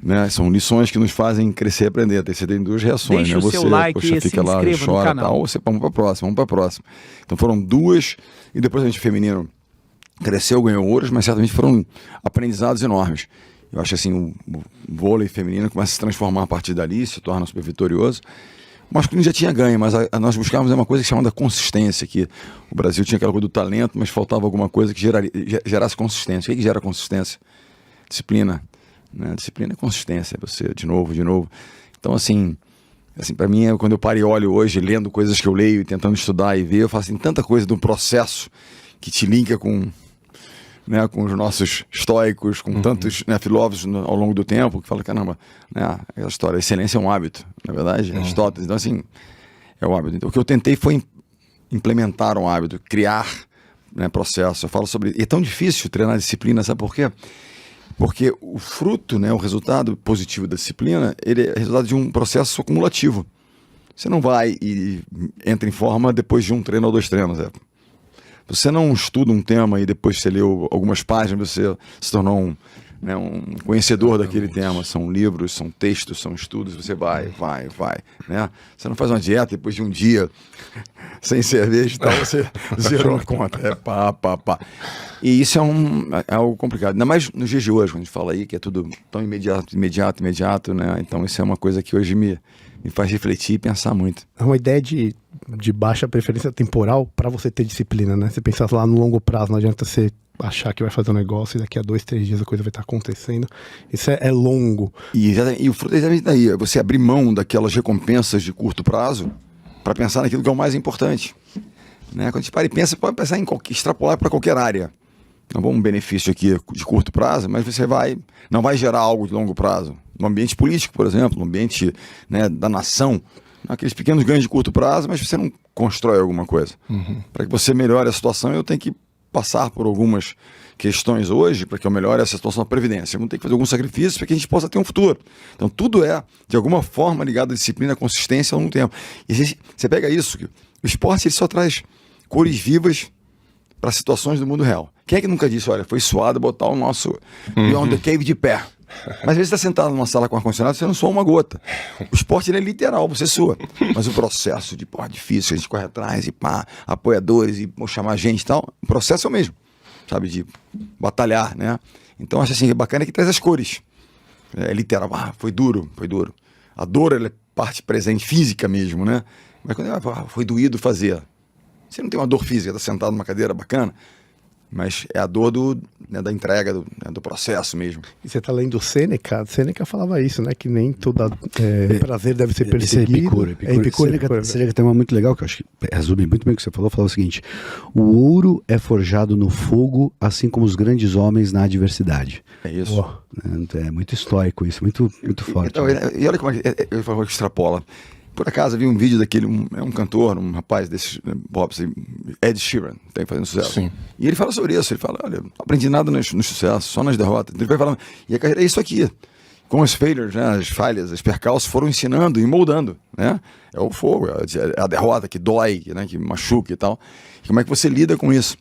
né? São lições que nos fazem crescer e aprender. Você tem duas reações, Deixa né? o seu like poxa, e se fica lá, inscreva no chora, canal. tal, ou você vamos para a próxima. Então foram duas, e depois a gente feminino cresceu, ganhou ouros, mas certamente foram aprendizados enormes. Eu acho assim, o vôlei feminino começa a se transformar a partir dali, se torna super vitorioso. O masculino já tinha ganho, mas nós buscávamos uma coisa chamada consistência, que o Brasil tinha aquela coisa do talento, mas faltava alguma coisa que gerasse consistência. O que gera consistência? Disciplina. Né? Disciplina é consistência, você de novo. Então assim para mim, quando eu paro e olho hoje, lendo coisas que eu leio, tentando estudar e ver, eu faço assim, tanta coisa do processo que te linka com os nossos estoicos, com tantos filósofos ao longo do tempo, que falam, caramba, aquela história, a excelência é um hábito, na verdade, Aristóteles. Então assim, é o hábito. Então, o que eu tentei foi implementar um hábito, criar processo. Eu falo sobre... E é tão difícil treinar disciplina, sabe por quê? Porque o fruto, o resultado positivo da disciplina, ele é resultado de um processo acumulativo. Você não vai e entra em forma depois de um treino ou 2 treinos. Você não estuda um tema e depois você leu algumas páginas, você se tornou um conhecedor daquele tema. São livros, são textos, são estudos, você vai. Né? Você não faz uma dieta depois de um dia sem cerveja e tal, você zerou a conta. Pá. E isso é algo complicado. Ainda mais nos dias de hoje, quando a gente fala aí que é tudo tão imediato, né? Então isso é uma coisa que hoje me faz refletir e pensar muito. É uma ideia de baixa preferência temporal para você ter disciplina, né? Você pensar lá no longo prazo, não adianta você achar que vai fazer um negócio e daqui a 2, 3 dias a coisa vai estar acontecendo. Isso é longo. E o fruto é exatamente daí, é você abrir mão daquelas recompensas de curto prazo para pensar naquilo que é o mais importante. Né? Quando a gente para e pensa, pode pensar em extrapolar para qualquer área. Não vou um benefício aqui de curto prazo, mas você não vai gerar algo de longo prazo. No ambiente político, por exemplo, no ambiente da nação, aqueles pequenos ganhos de curto prazo, mas você não constrói alguma coisa. Para que você melhore a situação, eu tenho que passar por algumas questões hoje para que eu melhore essa situação da Previdência. Eu vou ter que fazer alguns sacrifícios para que a gente possa ter um futuro. Então tudo é, de alguma forma, ligado à disciplina, à consistência ao longo do tempo. E você pega isso, o esporte ele só traz cores vivas para situações do mundo real. Quem é que nunca disse, olha, foi suado botar o nosso Beyond the Cave de pé? Mas às vezes você está sentado numa sala com ar-condicionado, você não sua uma gota. O esporte ele é literal, você sua. Mas o processo de difícil, a gente corre atrás e apoiadores e chamar gente e tal, o processo é o mesmo, sabe, de batalhar, né? Então acho assim, é bacana que traz as cores. É literal, foi duro. A dor ela é parte presente, física mesmo, né? Mas quando foi doído fazer, você não tem uma dor física, está sentado numa cadeira bacana, mas é a dor da entrega, do processo mesmo. E você está lendo Sêneca? Sêneca falava isso, né? Que nem todo prazer deve ser perseguido. Epicuro. Sêneca tem uma muito legal, que eu acho que resume muito bem o que você falou. Falou o seguinte: o ouro é forjado no fogo, assim como os grandes homens na adversidade. É isso. É muito estoico isso, muito forte. Então, e olha como eu falo que extrapola. Por acaso, vi um vídeo daquele, um cantor, um rapaz desses pop, Ed Sheeran, tem fazendo sucesso. Sim. E ele fala sobre isso, ele fala, olha, não aprendi nada nos sucessos, só nas derrotas. Ele vai falando, e a carreira é isso aqui. Com as failures, né, as falhas, as percalços foram ensinando e moldando, né? É o fogo, é a derrota que dói, né, que machuca e tal. E como é que você lida com isso?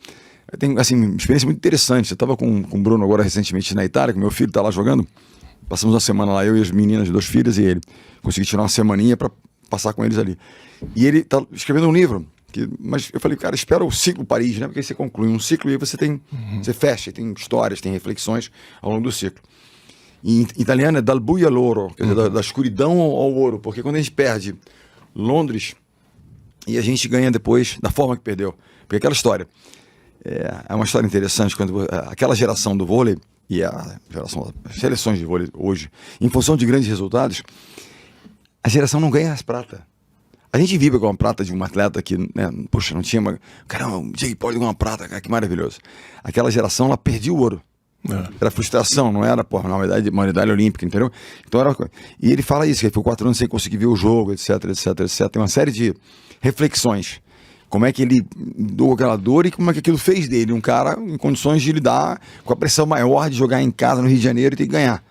Tem, assim, uma experiência muito interessante. Eu estava com o Bruno agora recentemente na Itália, que meu filho está lá jogando. Passamos uma semana lá, eu e as meninas, 2 filhas e ele. Consegui tirar uma semaninha para passar com eles ali. E ele tá escrevendo um livro, mas eu falei, cara, espera o ciclo Paris, né? Porque aí você conclui um ciclo e aí você você fecha, tem histórias, tem reflexões ao longo do ciclo. E em italiano é dal buio all'oro, quer dizer, da escuridão ao ouro, porque quando a gente perde Londres e a gente ganha depois da forma que perdeu. Porque aquela história, é uma história interessante, quando aquela geração do vôlei e a geração das seleções de vôlei hoje, em função de grandes resultados, a geração não ganha as prata. A gente vibra com a prata de um atleta que, né, poxa, não tinha uma... Caramba, o Jake Paul ganhou uma prata, cara, que maravilhoso. Aquela geração, ela perdia o ouro. Era frustração, não era, porra, uma medalha olímpica, entendeu? Então era... E ele fala isso, que ele ficou 4 anos sem conseguir ver o jogo, etc. Tem uma série de reflexões. Como é que ele doou aquela dor e como é que aquilo fez dele um cara em condições de lidar com a pressão maior de jogar em casa no Rio de Janeiro e ter que ganhar.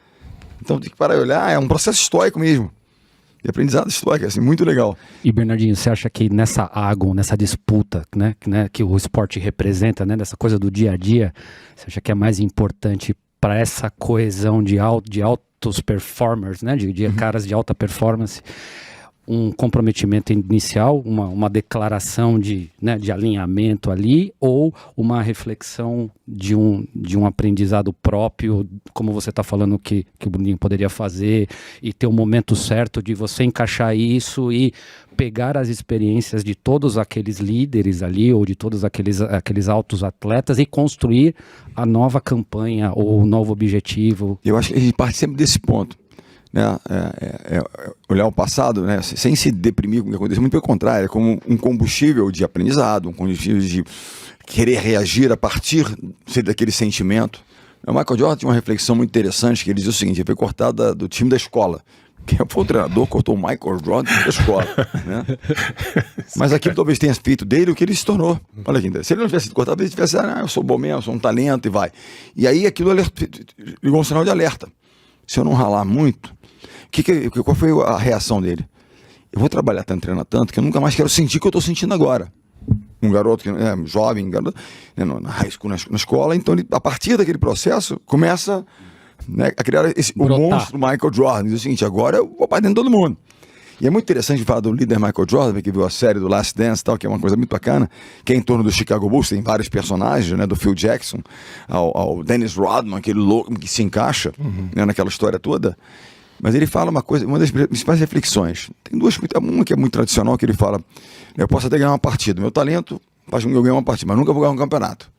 Então tem que parar e olhar, é um processo histórico mesmo. E aprendizado histórico, assim, muito legal. E Bernardinho, você acha que nessa água, nessa disputa, né, que o esporte representa, né, dessa coisa do dia a dia, você acha que é mais importante para essa coesão de altos performers, né? De caras de alta performance, um comprometimento inicial, uma declaração de alinhamento ali, ou uma reflexão de um aprendizado próprio, como você está falando que o Bruninho poderia fazer, e ter o momento certo de você encaixar isso e pegar as experiências de todos aqueles líderes ali, ou de todos aqueles altos atletas, e construir a nova campanha ou o novo objetivo. Eu acho que a gente parte sempre desse ponto. Né? Olhar o passado, né? Sem se deprimir com o que aconteceu, muito pelo contrário, é como um combustível de aprendizado, um combustível de querer reagir a partir daquele sentimento. O Michael Jordan tinha uma reflexão muito interessante, que ele dizia o seguinte: ele foi cortado do time da escola. Quem foi o treinador cortou o Michael Jordan da escola, né? Mas aquilo talvez tenha feito dele o que ele se tornou. Olha aqui, se ele não tivesse sido cortado, ele tivesse, eu sou bom mesmo, sou um talento e vai. E aí aquilo ligou um sinal de alerta. Se eu não ralar muito, qual foi a reação dele? Eu vou trabalhar tanto, treinar tanto, que eu nunca mais quero sentir o que eu estou sentindo agora. Um garoto que é jovem, garoto, né, na high school, na escola, então ele, a partir daquele processo, começa, né, a criar o monstro Michael Jordan. Diz o seguinte: agora eu vou para dentro de todo mundo. E é muito interessante falar do líder Michael Jordan, que viu a série do Last Dance, tal, que é uma coisa muito bacana, que é em torno do Chicago Bulls, tem vários personagens, né, do Phil Jackson ao Dennis Rodman, aquele louco que se encaixa, né, naquela história toda. Mas ele fala uma das principais reflexões. Tem duas, uma que é muito tradicional, que ele fala: eu posso até ganhar uma partida, meu talento faz com que eu ganhe uma partida, mas nunca vou ganhar um campeonato.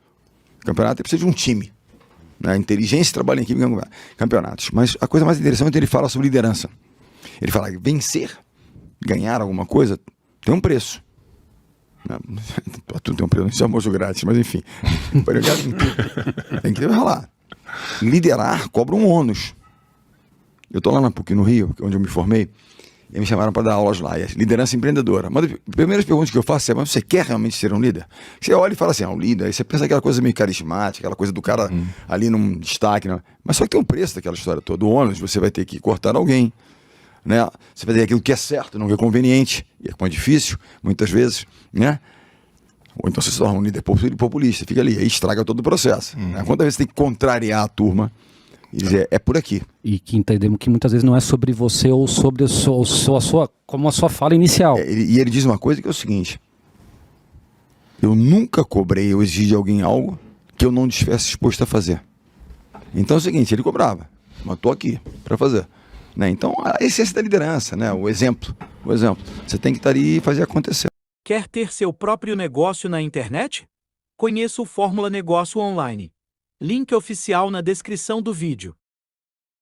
O campeonato precisa de um time, né? Inteligência, trabalho em equipe, ganhar campeonatos. Mas a coisa mais interessante é que ele fala sobre liderança. Ele fala que vencer, ganhar alguma coisa, tem um preço. Tudo tem um preço, não é almoço grátis, mas enfim. Tem que ralar. Liderar cobra um ônus. Eu estou lá na PUC, no Rio, onde eu me formei, e me chamaram para dar aulas lá, e liderança empreendedora. Uma das primeiras perguntas que eu faço é: mas você quer realmente ser um líder? Você olha e fala assim: um líder, aí você pensa aquela coisa meio carismática, aquela coisa do cara ali num destaque, né? Mas só que tem um preço daquela história toda. O ônus, você vai ter que cortar alguém, né? Você vai ter aquilo que é certo, não que é conveniente, e é muito difícil, muitas vezes, né? Ou então você se torna um líder populista, fica ali, aí estraga todo o processo. Né? Quantas vezes você tem que contrariar a turma e dizer: é por aqui. E que entendemos que muitas vezes não é sobre você ou sobre como a sua fala inicial. E ele diz uma coisa que é o seguinte: eu nunca cobrei ou exigi de alguém algo que eu não estivesse disposto a fazer. Então é o seguinte, ele cobrava, mas estou aqui para fazer. Né? Então a essência da liderança, né? O exemplo. Você tem que estar ali e fazer acontecer. Quer ter seu próprio negócio na internet? Conheça o Fórmula Negócio Online. Link oficial na descrição do vídeo.